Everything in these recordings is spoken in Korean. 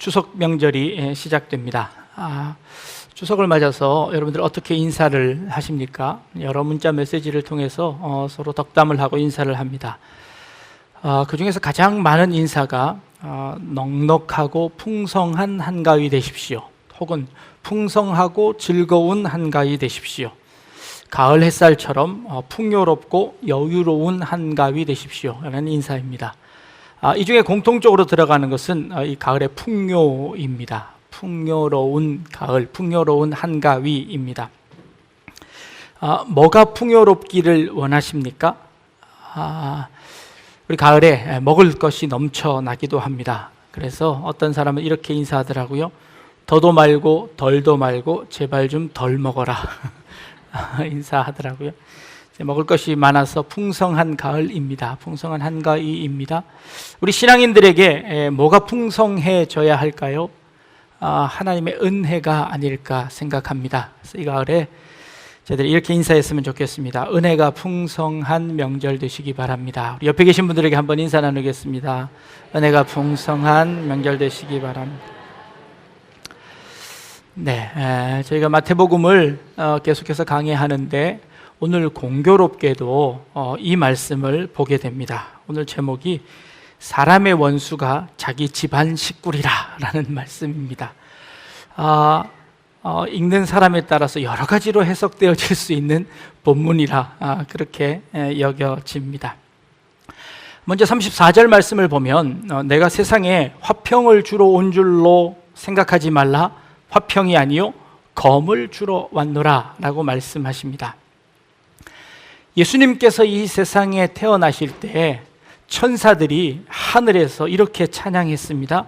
추석 명절이 시작됩니다. 추석을 맞아서 여러분들 어떻게 인사를 하십니까? 여러 문자 메시지를 통해서 서로 덕담을 하고 인사를 합니다. 그 중에서 가장 많은 인사가 넉넉하고 풍성한 한가위 되십시오, 혹은 풍성하고 즐거운 한가위 되십시오, 가을 햇살처럼 풍요롭고 여유로운 한가위 되십시오 라는 인사입니다. 이 중에 공통적으로 들어가는 것은 이 가을의 풍요입니다. 풍요로운 가을, 풍요로운 한가위입니다. 뭐가 풍요롭기를 원하십니까? 우리 가을에 먹을 것이 넘쳐나기도 합니다. 그래서 어떤 사람은 이렇게 인사하더라고요. 더도 말고 덜도 말고 제발 좀 덜 먹어라 인사하더라고요. 먹을 것이 많아서 풍성한 가을입니다. 풍성한 한가위입니다. 우리 신앙인들에게 뭐가 풍성해져야 할까요? 하나님의 은혜가 아닐까 생각합니다. 그래서 이 가을에 저희들이 이렇게 인사했으면 좋겠습니다. 은혜가 풍성한 명절 되시기 바랍니다. 우리 옆에 계신 분들에게 한번 인사 나누겠습니다. 은혜가 풍성한 명절 되시기 바랍니다. 네, 저희가 마태복음을 계속해서 강의하는데 오늘 공교롭게도 이 말씀을 보게 됩니다. 오늘 제목이 사람의 원수가 자기 집안 식구리라 라는 말씀입니다. 읽는 사람에 따라서 여러 가지로 해석되어질 수 있는 본문이라 그렇게 여겨집니다. 먼저 34절 말씀을 보면 내가 세상에 화평을 주러 온 줄로 생각하지 말라, 화평이 아니요 검을 주러 왔노라 라고 말씀하십니다. 예수님께서 이 세상에 태어나실 때 천사들이 하늘에서 이렇게 찬양했습니다.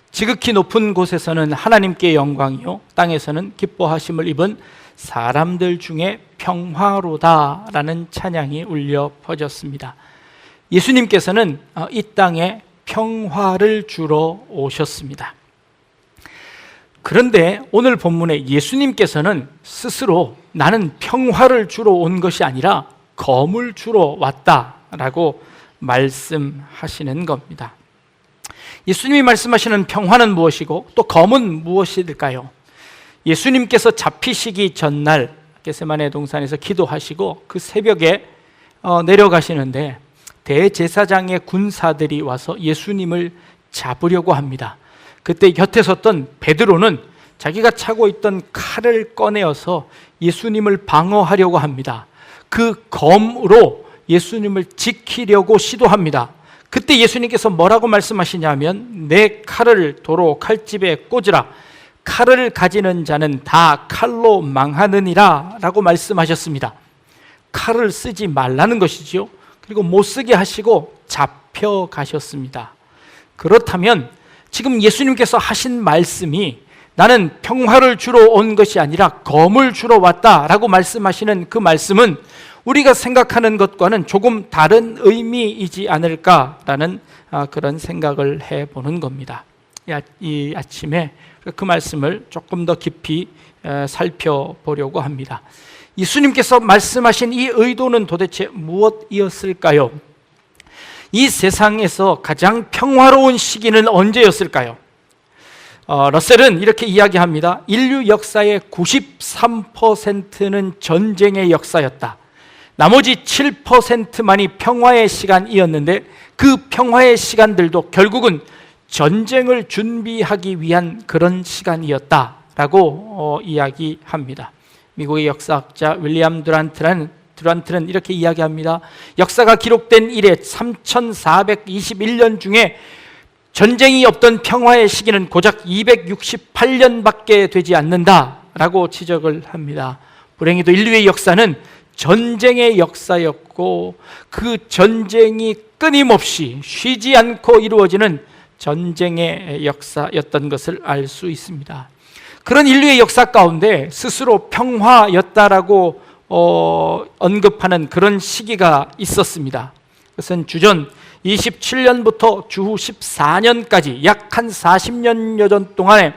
지극히 높은 곳에서는 하나님께 영광이요 땅에서는 기뻐하심을 입은 사람들 중에 평화로다 라는 찬양이 울려 퍼졌습니다. 예수님께서는 이 땅에 평화를 주러 오셨습니다. 그런데 오늘 본문에 예수님께서는 스스로 나는 평화를 주러 온 것이 아니라 검을 주러 왔다라고 말씀하시는 겁니다. 예수님이 말씀하시는 평화는 무엇이고 또 검은 무엇일까요? 예수님께서 잡히시기 전날 겟세마네 동산에서 기도하시고 그 새벽에 내려가시는데 대제사장의 군사들이 와서 예수님을 잡으려고 합니다. 그때 곁에 섰던 베드로는 자기가 차고 있던 칼을 꺼내어서 예수님을 방어하려고 합니다. 그 검으로 예수님을 지키려고 시도합니다. 그때 예수님께서 뭐라고 말씀하시냐면 내 칼을 도로 칼집에 꽂으라, 칼을 가지는 자는 다 칼로 망하느니라 라고 말씀하셨습니다. 칼을 쓰지 말라는 것이지요. 그리고 못 쓰게 하시고 잡혀가셨습니다. 그렇다면 지금 예수님께서 하신 말씀이 나는 평화를 주러 온 것이 아니라 검을 주러 왔다라고 말씀하시는 그 말씀은 우리가 생각하는 것과는 조금 다른 의미이지 않을까라는 그런 생각을 해보는 겁니다. 이 아침에 그 말씀을 조금 더 깊이 살펴보려고 합니다. 예수님께서 말씀하신 이 의도는 도대체 무엇이었을까요? 이 세상에서 가장 평화로운 시기는 언제였을까요? 러셀은 이렇게 이야기합니다. 인류 역사의 93%는 전쟁의 역사였다. 나머지 7%만이 평화의 시간이었는데 그 평화의 시간들도 결국은 전쟁을 준비하기 위한 그런 시간이었다라고 이야기합니다. 미국의 역사학자 윌리엄 듀란트는 이렇게 이야기합니다. 역사가 기록된 이래 3421년 중에 전쟁이 없던 평화의 시기는 고작 268년밖에 되지 않는다라고 지적을 합니다. 불행히도 인류의 역사는 전쟁의 역사였고 그 전쟁이 끊임없이 쉬지 않고 이루어지는 전쟁의 역사였던 것을 알 수 있습니다. 그런 인류의 역사 가운데 스스로 평화였다라고 언급하는 그런 시기가 있었습니다. 그것은 주전 27년부터 주후 14년까지 약 한 40년여 전 동안에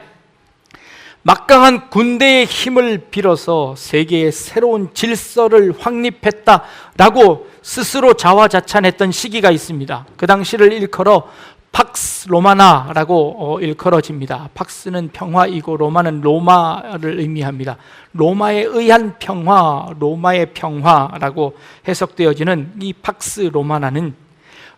막강한 군대의 힘을 빌어서 세계의 새로운 질서를 확립했다라고 스스로 자화자찬했던 시기가 있습니다. 그 당시를 일컬어 팍스 로마나라고 일컬어집니다. 팍스는 평화이고 로마는 로마를 의미합니다. 로마에 의한 평화, 로마의 평화라고 해석되어지는 이 팍스 로마나는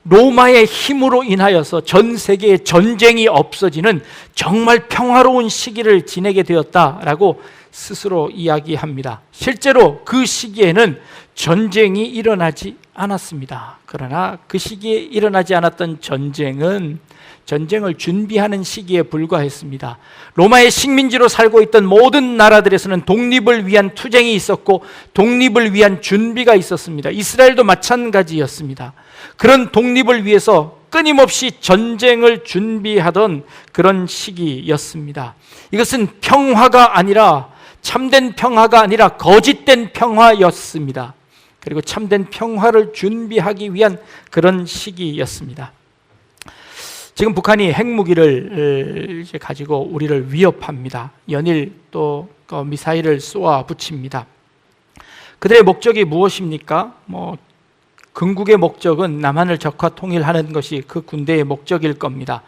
로마의 힘으로 인하여서 전 세계에 전쟁이 없어지는 정말 평화로운 시기를 지내게 되었다라고 스스로 이야기합니다. 실제로 그 시기에는 전쟁이 일어나지 않았습니다. 그러나 그 시기에 일어나지 않았던 전쟁은 전쟁을 준비하는 시기에 불과했습니다. 로마의 식민지로 살고 있던 모든 나라들에서는 독립을 위한 투쟁이 있었고 독립을 위한 준비가 있었습니다. 이스라엘도 마찬가지였습니다. 그런 독립을 위해서 끊임없이 전쟁을 준비하던 그런 시기였습니다. 이것은 평화가 아니라 참된 평화가 아니라 거짓된 평화였습니다. 그리고 참된 평화를 준비하기 위한 그런 시기였습니다. 지금 북한이 핵무기를 가지고 우리를 위협합니다. 연일 또 미사일을 쏘아 붙입니다. 그들의 목적이 무엇입니까? 궁극의 목적은 남한을 적화 통일하는 것이 그 군대의 목적일 겁니다.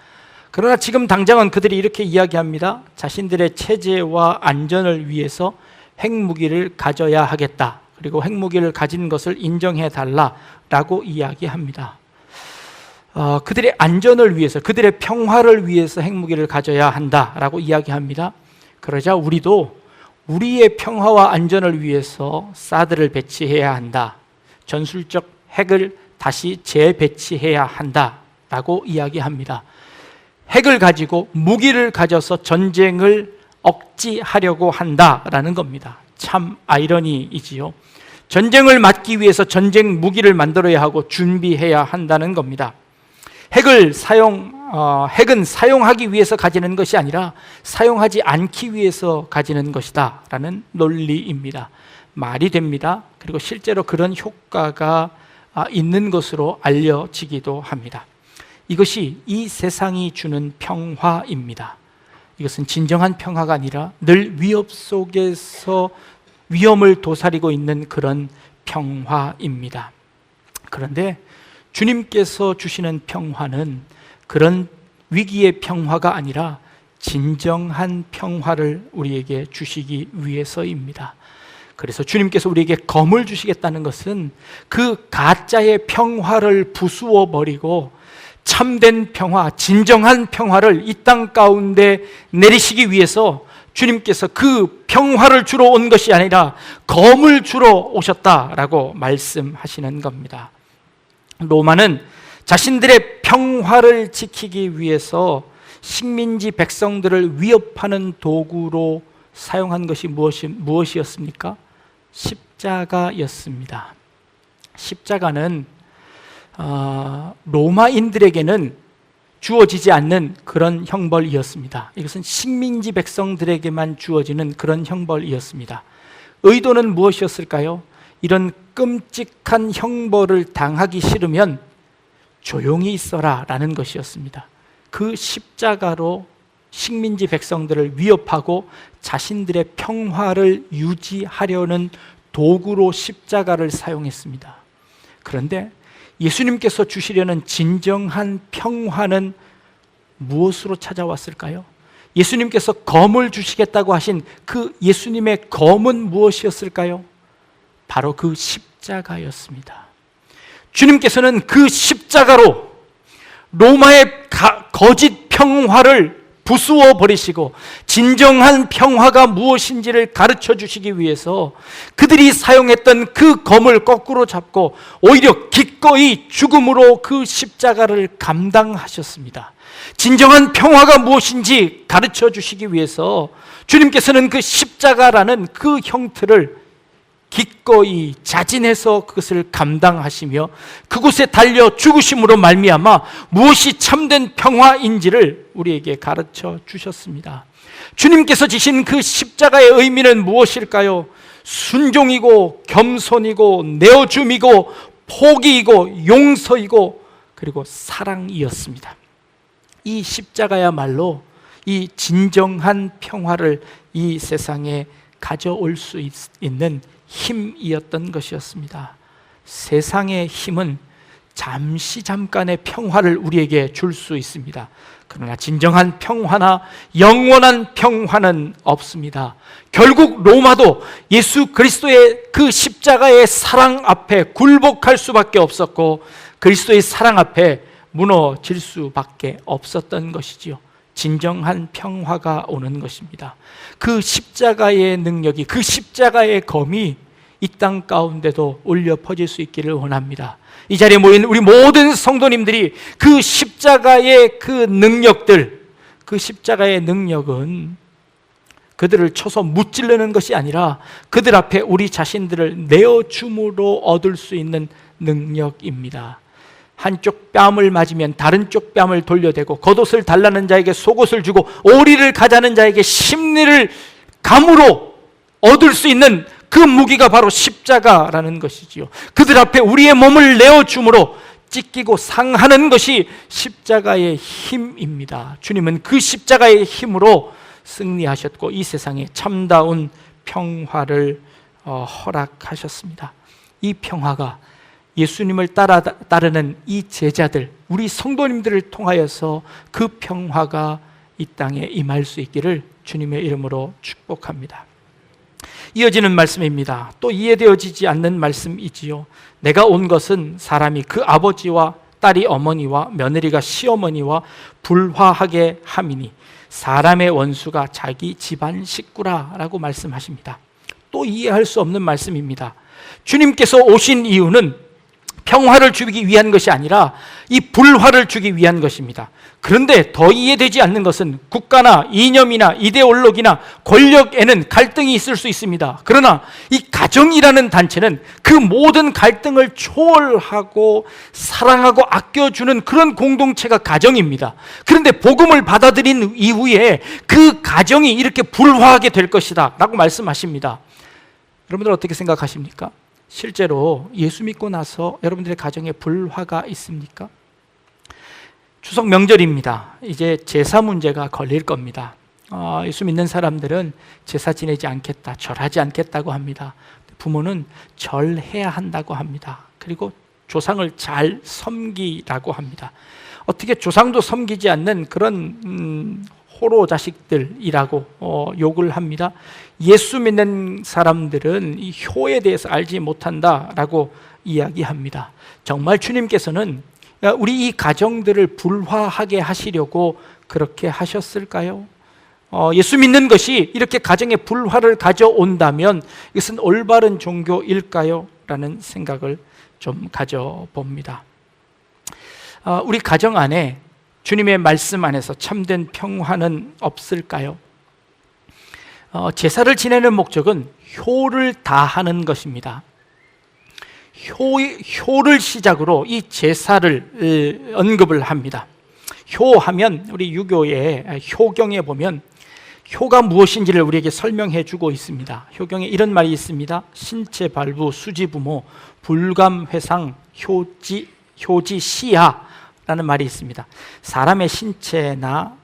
그러나 지금 당장은 그들이 이렇게 이야기합니다. 자신들의 체제와 안전을 위해서 핵무기를 가져야 하겠다. 그리고 핵무기를 가진 것을 인정해 달라라고 이야기합니다. 그들의 안전을 위해서, 그들의 평화를 위해서 핵무기를 가져야 한다라고 이야기합니다. 그러자 우리도 우리의 평화와 안전을 위해서 사드를 배치해야 한다. 전술적 핵을 다시 재배치해야 한다라고 이야기합니다. 핵을 가지고 무기를 가져서 전쟁을 억지하려고 한다라는 겁니다. 참 아이러니이지요. 전쟁을 막기 위해서 전쟁 무기를 만들어야 하고 준비해야 한다는 겁니다. 핵은 사용하기 위해서 가지는 것이 아니라 사용하지 않기 위해서 가지는 것이다 라는 논리입니다. 말이 됩니다. 그리고 실제로 그런 효과가 있는 것으로 알려지기도 합니다. 이것이 이 세상이 주는 평화입니다. 이것은 진정한 평화가 아니라 늘 위협 속에서 위험을 도사리고 있는 그런 평화입니다. 그런데 주님께서 주시는 평화는 그런 위기의 평화가 아니라 진정한 평화를 우리에게 주시기 위해서입니다. 그래서 주님께서 우리에게 검을 주시겠다는 것은 그 가짜의 평화를 부수어 버리고 참된 평화, 진정한 평화를 이 땅 가운데 내리시기 위해서 주님께서 그 평화를 주러 온 것이 아니라 검을 주러 오셨다라고 말씀하시는 겁니다. 로마는 자신들의 평화를 지키기 위해서 식민지 백성들을 위협하는 도구로 사용한 것이 무엇이었습니까? 십자가였습니다. 십자가는 로마인들에게는 주어지지 않는 그런 형벌이었습니다. 이것은 식민지 백성들에게만 주어지는 그런 형벌이었습니다. 의도는 무엇이었을까요? 이런 끔찍한 형벌을 당하기 싫으면 조용히 있어라 라는 것이었습니다. 그 십자가로 식민지 백성들을 위협하고 자신들의 평화를 유지하려는 도구로 십자가를 사용했습니다. 그런데 예수님께서 주시려는 진정한 평화는 무엇으로 찾아왔을까요? 예수님께서 검을 주시겠다고 하신 그 예수님의 검은 무엇이었을까요? 바로 그 십자가였습니다. 주님께서는 그 십자가로 로마의 거짓 평화를 부수어 버리시고 진정한 평화가 무엇인지를 가르쳐 주시기 위해서 그들이 사용했던 그 검을 거꾸로 잡고 오히려 기꺼이 죽음으로 그 십자가를 감당하셨습니다. 진정한 평화가 무엇인지 가르쳐 주시기 위해서 주님께서는 그 십자가라는 그 형틀을 기꺼이 자진해서 그것을 감당하시며 그곳에 달려 죽으심으로 말미암아 무엇이 참된 평화인지를 우리에게 가르쳐 주셨습니다. 주님께서 지신 그 십자가의 의미는 무엇일까요? 순종이고 겸손이고 내어줌이고 포기이고 용서이고 그리고 사랑이었습니다. 이 십자가야말로 이 진정한 평화를 이 세상에 가져올 수 있는 힘이었던 것이었습니다. 세상의 힘은 잠깐의 평화를 우리에게 줄 수 있습니다. 그러나 진정한 평화나 영원한 평화는 없습니다. 결국 로마도 예수 그리스도의 그 십자가의 사랑 앞에 굴복할 수밖에 없었고, 그리스도의 사랑 앞에 무너질 수밖에 없었던 것이지요. 진정한 평화가 오는 것입니다. 그 십자가의 능력이, 그 십자가의 검이 이 땅 가운데도 울려 퍼질 수 있기를 원합니다. 이 자리에 모인 우리 모든 성도님들이 그 십자가의 그 능력들, 그 십자가의 능력은 그들을 쳐서 무찌르는 것이 아니라 그들 앞에 우리 자신들을 내어줌으로 얻을 수 있는 능력입니다. 한쪽 뺨을 맞으면 다른 쪽 뺨을 돌려대고, 겉옷을 달라는 자에게 속옷을 주고, 오리를 가자는 자에게 심리를 감으로 얻을 수 있는 그 무기가 바로 십자가라는 것이지요. 그들 앞에 우리의 몸을 내어줌으로 찢기고 상하는 것이 십자가의 힘입니다. 주님은 그 십자가의 힘으로 승리하셨고 이 세상에 참다운 평화를 허락하셨습니다. 이 평화가 예수님을 따르는 이 제자들, 우리 성도님들을 통하여서 그 평화가 이 땅에 임할 수 있기를 주님의 이름으로 축복합니다. 이어지는 말씀입니다. 또 이해되어지지 않는 말씀이지요. 내가 온 것은 사람이 그 아버지와 딸이 어머니와 며느리가 시어머니와 불화하게 함이니 사람의 원수가 자기 집안 식구라라고 말씀하십니다. 또 이해할 수 없는 말씀입니다. 주님께서 오신 이유는 평화를 주기 위한 것이 아니라 이 불화를 주기 위한 것입니다. 그런데 더 이해되지 않는 것은 국가나 이념이나 이데올로기나 권력에는 갈등이 있을 수 있습니다. 그러나 이 가정이라는 단체는 그 모든 갈등을 초월하고 사랑하고 아껴주는 그런 공동체가 가정입니다. 그런데 복음을 받아들인 이후에 그 가정이 이렇게 불화하게 될 것이다 라고 말씀하십니다. 여러분들 어떻게 생각하십니까? 실제로 예수 믿고 나서 여러분들의 가정에 불화가 있습니까? 추석 명절입니다. 이제 제사 문제가 걸릴 겁니다. 예수 믿는 사람들은 제사 지내지 않겠다, 절하지 않겠다고 합니다. 부모는 절해야 한다고 합니다. 그리고 조상을 잘 섬기라고 합니다. 어떻게 조상도 섬기지 않는 그런 호로 자식들이라고 욕을 합니다. 예수 믿는 사람들은 이 효에 대해서 알지 못한다라고 이야기합니다. 정말 주님께서는 우리 이 가정들을 불화하게 하시려고 그렇게 하셨을까요? 예수 믿는 것이 이렇게 가정에 불화를 가져온다면 이것은 올바른 종교일까요? 라는 생각을 좀 가져봅니다. 우리 가정 안에 주님의 말씀 안에서 참된 평화는 없을까요? 제사를 지내는 목적은 효를 다하는 것입니다. 효를 시작으로 이 제사를 언급을 합니다. 효하면 우리 유교의 효경에 보면 효가 무엇인지를 우리에게 설명해 주고 있습니다. 효경에 이런 말이 있습니다. 신체 발부 수지부모 불감회상 효지 시야 라는 말이 있습니다. 사람의 신체나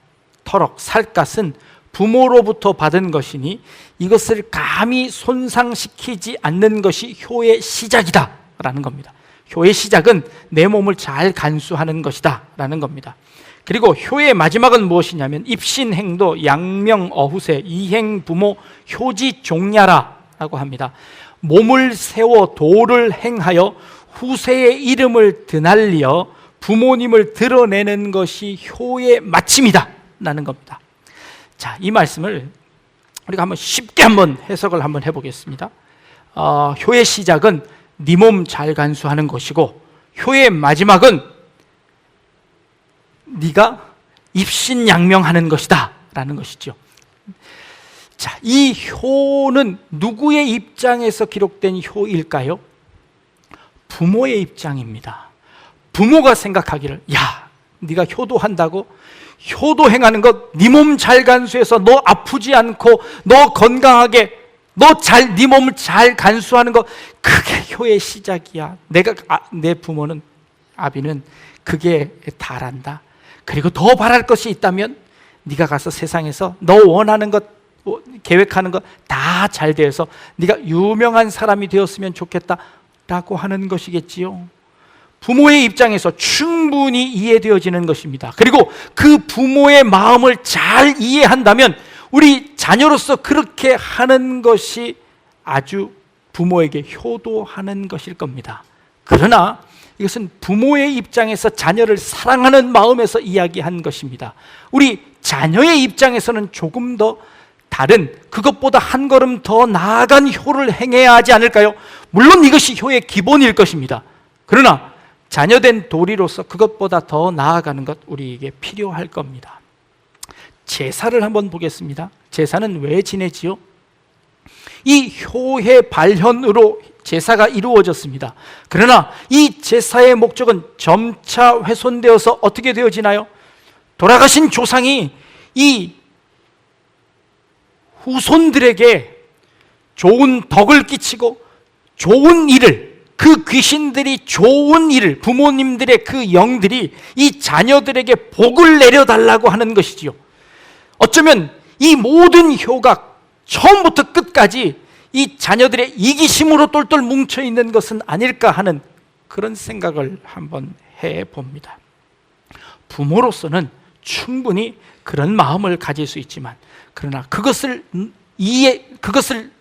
터럭, 살갗은 부모로부터 받은 것이니 이것을 감히 손상시키지 않는 것이 효의 시작이다 라는 겁니다. 효의 시작은 내 몸을 잘 간수하는 것이다 라는 겁니다. 그리고 효의 마지막은 무엇이냐면 입신행도 양명어후세 이행부모 효지종야라 라고 합니다. 몸을 세워 도를 행하여 후세의 이름을 드날려 부모님을 드러내는 것이 효의 마침이다 라는 겁니다. 자, 이 말씀을 우리가 한번 쉽게 한번 해석을 한번 해보겠습니다. 효의 시작은 네 몸 잘 간수하는 것이고 효의 마지막은 네가 입신양명하는 것이다 라는 것이죠. 자, 이 효는 누구의 입장에서 기록된 효일까요? 부모의 입장입니다. 부모가 생각하기를 야, 네가 효도한다고? 효도 행하는 것, 네 몸 잘 간수해서 너 아프지 않고 너 건강하게 네 몸을 잘 간수하는 것, 그게 효의 시작이야. 내 부모는, 아비는 그게 다란다. 그리고 더 바랄 것이 있다면 네가 가서 세상에서 너 원하는 것, 계획하는 것 다 잘 되어서 네가 유명한 사람이 되었으면 좋겠다라고 하는 것이겠지요. 부모의 입장에서 충분히 이해되어지는 것입니다. 그리고 그 부모의 마음을 잘 이해한다면 우리 자녀로서 그렇게 하는 것이 아주 부모에게 효도하는 것일 겁니다. 그러나 이것은 부모의 입장에서 자녀를 사랑하는 마음에서 이야기한 것입니다. 우리 자녀의 입장에서는 조금 더 다른, 그것보다 한 걸음 더 나아간 효를 행해야 하지 않을까요? 물론 이것이 효의 기본일 것입니다. 그러나 자녀된 도리로서 그것보다 더 나아가는 것 우리에게 필요할 겁니다. 제사를 한번 보겠습니다. 제사는 왜 지내지요? 이 효의 발현으로 제사가 이루어졌습니다. 그러나 이 제사의 목적은 점차 훼손되어서 어떻게 되어지나요? 돌아가신 조상이 이 후손들에게 좋은 덕을 끼치고 좋은 일을, 그 귀신들이 좋은 일을, 부모님들의 그 영들이 이 자녀들에게 복을 내려달라고 하는 것이지요. 어쩌면 이 모든 효가 처음부터 끝까지 이 자녀들의 이기심으로 똘똘 뭉쳐있는 것은 아닐까 하는 그런 생각을 한번 해봅니다. 부모로서는 충분히 그런 마음을 가질 수 있지만, 그러나 그것을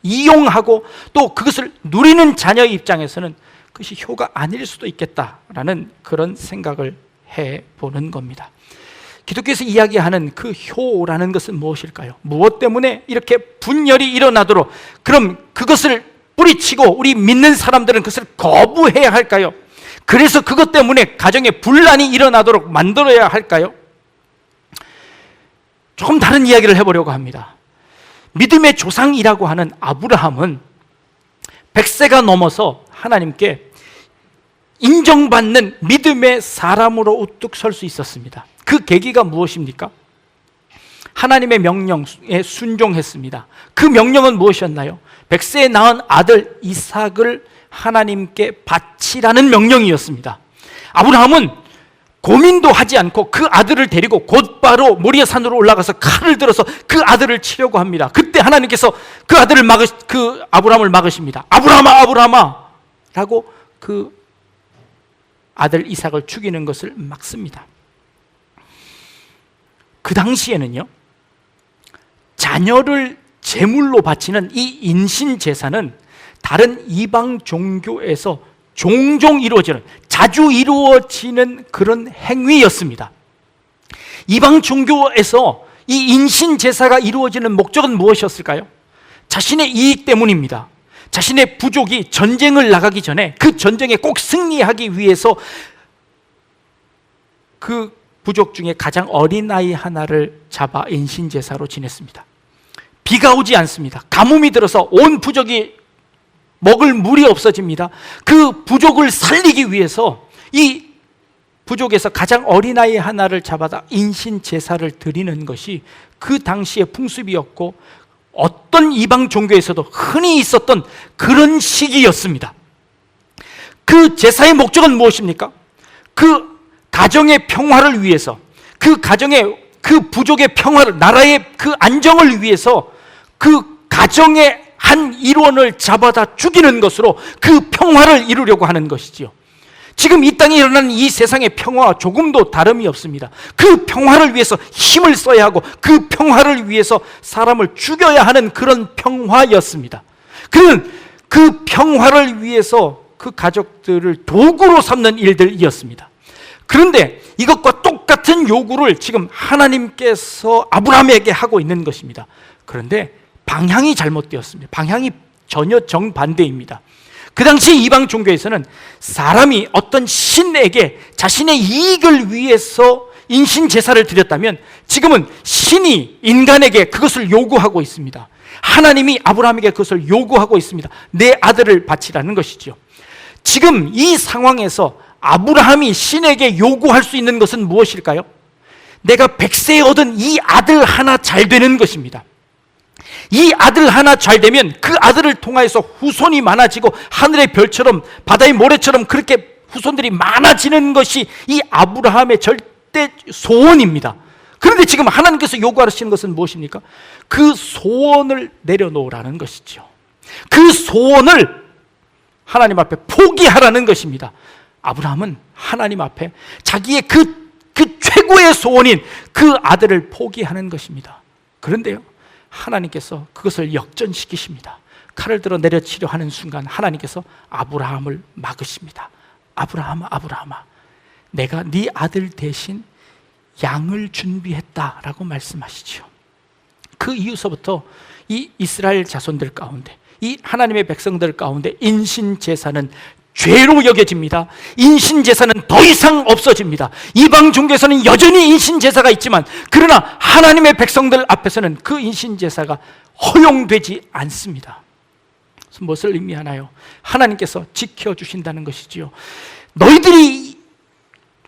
이용하고 또 그것을 누리는 자녀의 입장에서는 그것이 효가 아닐 수도 있겠다라는 그런 생각을 해보는 겁니다. 기독교에서 이야기하는 그 효라는 것은 무엇일까요? 무엇 때문에 이렇게 분열이 일어나도록, 그럼 그것을 뿌리치고 우리 믿는 사람들은 그것을 거부해야 할까요? 그래서 그것 때문에 가정에 분란이 일어나도록 만들어야 할까요? 조금 다른 이야기를 해보려고 합니다. 믿음의 조상이라고 하는 아브라함은 100세가 넘어서 하나님께 인정받는 믿음의 사람으로 우뚝 설 수 있었습니다. 그 계기가 무엇입니까? 하나님의 명령에 순종했습니다. 그 명령은 무엇이었나요? 100세에 낳은 아들 이삭을 하나님께 바치라는 명령이었습니다. 아브라함은 고민도 하지 않고 그 아들을 데리고 곧바로 모리아 산으로 올라가서 칼을 들어서 그 아들을 치려고 합니다. 그때 하나님께서 그 아브라함을 막으십니다. 아브라함아, 아브라함아 라고 그 아들 이삭을 죽이는 것을 막습니다. 그 당시에는요, 자녀를 제물로 바치는 이 인신 제사는 다른 이방 종교에서 종종 이루어지는, 자주 이루어지는 그런 행위였습니다. 이방 종교에서 이 인신 제사가 이루어지는 목적은 무엇이었을까요? 자신의 이익 때문입니다. 자신의 부족이 전쟁을 나가기 전에 그 전쟁에 꼭 승리하기 위해서 그 부족 중에 가장 어린 아이 하나를 잡아 인신 제사로 지냈습니다. 비가 오지 않습니다. 가뭄이 들어서 온 부족이 먹을 물이 없어집니다. 그 부족을 살리기 위해서 이 부족에서 가장 어린 아이 하나를 잡아다 인신 제사를 드리는 것이 그 당시의 풍습이었고, 어떤 이방 종교에서도 흔히 있었던 그런 시기였습니다. 그 제사의 목적은 무엇입니까? 그 가정의 평화를 위해서, 그 가정의, 그 부족의 평화를, 나라의 그 안정을 위해서 그 가정의 한 일원을 잡아다 죽이는 것으로 그 평화를 이루려고 하는 것이지요. 지금 이 땅에 일어나는 이 세상의 평화와 조금도 다름이 없습니다. 그 평화를 위해서 힘을 써야 하고 그 평화를 위해서 사람을 죽여야 하는 그런 평화였습니다. 그는 그 평화를 위해서 그 가족들을 도구로 삼는 일들이었습니다. 그런데 이것과 똑같은 요구를 지금 하나님께서 아브라함에게 하고 있는 것입니다. 그런데 방향이 잘못되었습니다. 방향이 전혀 정반대입니다. 그 당시 이방 종교에서는 사람이 어떤 신에게 자신의 이익을 위해서 인신 제사를 드렸다면, 지금은 신이 인간에게 그것을 요구하고 있습니다. 하나님이 아브라함에게 그것을 요구하고 있습니다. 내 아들을 바치라는 것이죠. 지금 이 상황에서 아브라함이 신에게 요구할 수 있는 것은 무엇일까요? 내가 100세에 얻은 이 아들 하나 잘 되는 것입니다. 이 아들 하나 잘 되면 그 아들을 통하여서 후손이 많아지고 하늘의 별처럼 바다의 모래처럼 그렇게 후손들이 많아지는 것이 이 아브라함의 절대 소원입니다. 그런데 지금 하나님께서 요구하시는 것은 무엇입니까? 그 소원을 내려놓으라는 것이죠. 그 소원을 하나님 앞에 포기하라는 것입니다. 아브라함은 하나님 앞에 자기의 그 최고의 소원인 그 아들을 포기하는 것입니다. 그런데요, 하나님께서 그것을 역전시키십니다. 칼을 들어 내려치려 하는 순간 하나님께서 아브라함을 막으십니다. 아브라함아, 아브라함아, 내가 네 아들 대신 양을 준비했다라고 말씀하시죠. 그 이후서부터 이 이스라엘 자손들 가운데, 이 하나님의 백성들 가운데 인신제사는 죄로 여겨집니다. 인신제사는 더 이상 없어집니다. 이방 종교에서는 여전히 인신제사가 있지만, 그러나 하나님의 백성들 앞에서는 그 인신제사가 허용되지 않습니다. 무엇을 의미하나요? 하나님께서 지켜주신다는 것이지요. 너희들이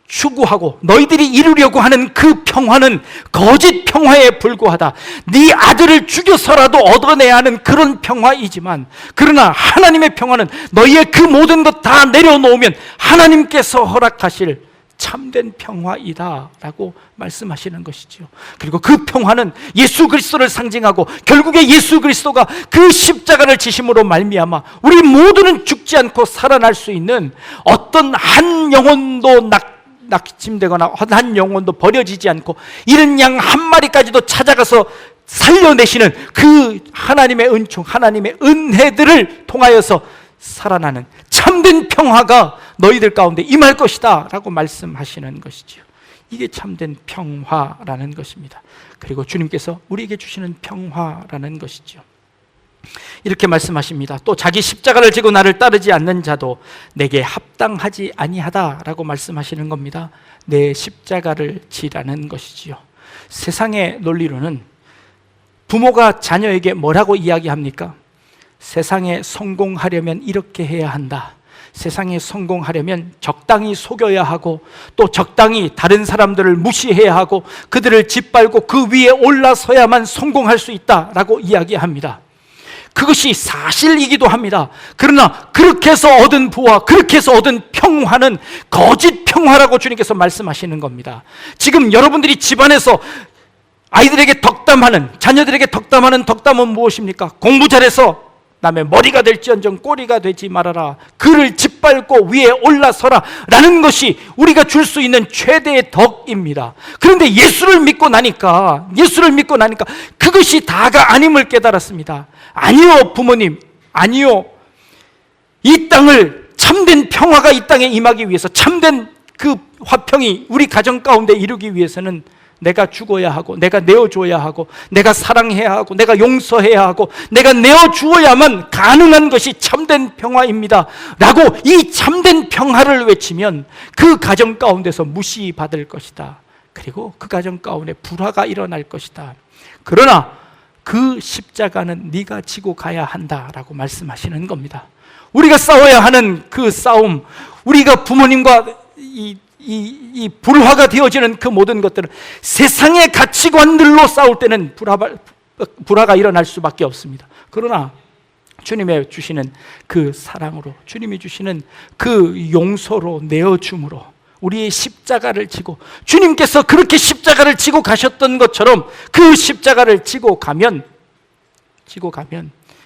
추구하고 너희들이 이루려고 하는 그 평화는 거짓 평화에 불과하다. 네 아들을 죽여서라도 얻어내야 하는 그런 평화이지만, 그러나 하나님의 평화는 너희의 그 모든 것 다 내려놓으면 하나님께서 허락하실 참된 평화이다 라고 말씀하시는 것이지요. 그리고 그 평화는 예수 그리스도를 상징하고, 결국에 예수 그리스도가 그 십자가를 지심으로 말미암아 우리 모두는 죽지 않고 살아날 수 있는, 어떤 한 영혼도 낙심되거나 한 영혼도 버려지지 않고 이른 양 한 마리까지도 찾아가서 살려내시는 그 하나님의 은총, 하나님의 은혜들을 통하여서 살아나는 참된 평화가 너희들 가운데 임할 것이다 라고 말씀하시는 것이지요. 이게 참된 평화라는 것입니다. 그리고 주님께서 우리에게 주시는 평화라는 것이지요. 이렇게 말씀하십니다. 또 자기 십자가를 지고 나를 따르지 않는 자도 내게 합당하지 아니하다라고 말씀하시는 겁니다. 내 십자가를 지라는 것이지요. 세상의 논리로는 부모가 자녀에게 뭐라고 이야기합니까? 세상에 성공하려면 이렇게 해야 한다. 세상에 성공하려면 적당히 속여야 하고, 또 적당히 다른 사람들을 무시해야 하고, 그들을 짓밟고 그 위에 올라서야만 성공할 수 있다라고 이야기합니다. 그것이 사실이기도 합니다. 그러나 그렇게 해서 얻은 부와 그렇게 해서 얻은 평화는 거짓 평화라고 주님께서 말씀하시는 겁니다. 지금 여러분들이 집안에서 아이들에게 덕담하는, 자녀들에게 덕담하는 덕담은 무엇입니까? 공부 잘해서 남의 머리가 될지언정 꼬리가 되지 말아라, 그를 짓밟고 위에 올라서라 라는 것이 우리가 줄 수 있는 최대의 덕입니다. 그런데 예수를 믿고 나니까 그것이 다가 아님을 깨달았습니다. 아니요, 부모님, 아니요. 이 땅을, 참된 평화가 이 땅에 임하기 위해서, 참된 그 화평이 우리 가정 가운데 이루기 위해서는 내가 죽어야 하고, 내가 내어줘야 하고, 내가 사랑해야 하고, 내가 용서해야 하고, 내가 내어주어야만 가능한 것이 참된 평화입니다 라고 이 참된 평화를 외치면 그 가정 가운데서 무시받을 것이다. 그리고 그 가정 가운데 불화가 일어날 것이다. 그러나 그 십자가는 네가 지고 가야 한다라고 말씀하시는 겁니다. 우리가 싸워야 하는 그 싸움, 우리가 부모님과 이 불화가 되어지는 그 모든 것들은 세상의 가치관들로 싸울 때는 불화가 일어날 수밖에 없습니다. 그러나 주님의 주시는 그 사랑으로, 주님이 주시는 그 용서로, 내어줌으로 우리의 십자가를 지고, 주님께서 그렇게 십자가를 지고 가셨던 것처럼 그 십자가를 지고 가면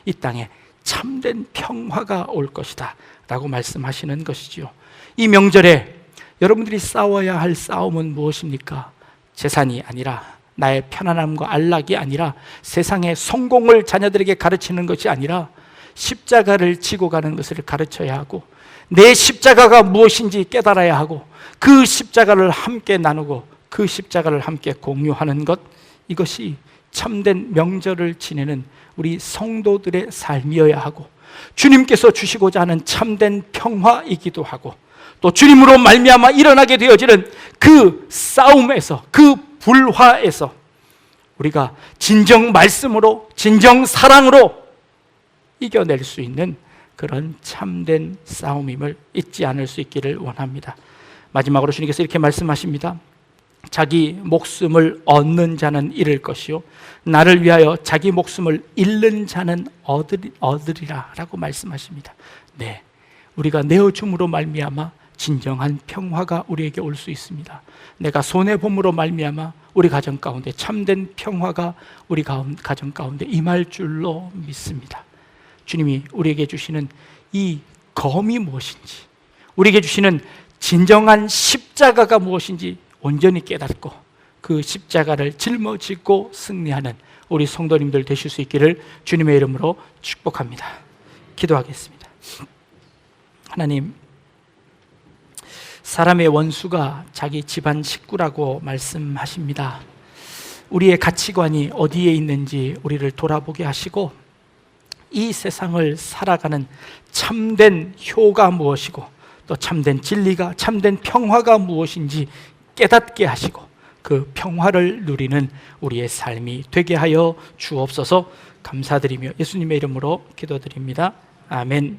이 땅에 참된 평화가 올 것이다 라고 말씀하시는 것이지요. 이 명절에 여러분들이 싸워야 할 싸움은 무엇입니까? 재산이 아니라, 나의 편안함과 안락이 아니라, 세상의 성공을 자녀들에게 가르치는 것이 아니라 십자가를 지고 가는 것을 가르쳐야 하고, 내 십자가가 무엇인지 깨달아야 하고, 그 십자가를 함께 나누고 그 십자가를 함께 공유하는 것, 이것이 참된 명절을 지내는 우리 성도들의 삶이어야 하고, 주님께서 주시고자 하는 참된 평화이기도 하고, 또 주님으로 말미암아 일어나게 되어지는 그 싸움에서, 그 불화에서 우리가 진정 말씀으로, 진정 사랑으로 이겨낼 수 있는 그런 참된 싸움임을 잊지 않을 수 있기를 원합니다. 마지막으로 주님께서 이렇게 말씀하십니다. 자기 목숨을 얻는 자는 잃을 것이요, 나를 위하여 자기 목숨을 잃는 자는 얻으리라 라고 말씀하십니다. 네, 우리가 내어줌으로 말미암아 진정한 평화가 우리에게 올 수 있습니다. 내가 손해봄으로 말미암아 우리 가정 가운데 참된 평화가 우리 가정 가운데 임할 줄로 믿습니다. 주님이 우리에게 주시는 이 검이 무엇인지, 우리에게 주시는 진정한 십자가가 무엇인지 온전히 깨닫고 그 십자가를 짊어지고 승리하는 우리 성도님들 되실 수 있기를 주님의 이름으로 축복합니다. 기도하겠습니다. 하나님, 사람의 원수가 자기 집안 식구라고 말씀하십니다. 우리의 가치관이 어디에 있는지 우리를 돌아보게 하시고 이 세상을 살아가는 참된 효가 무엇이고 또 참된 진리가, 참된 평화가 무엇인지 깨닫게 하시고 그 평화를 누리는 우리의 삶이 되게 하여 주옵소서. 감사드리며 예수님의 이름으로 기도드립니다. 아멘.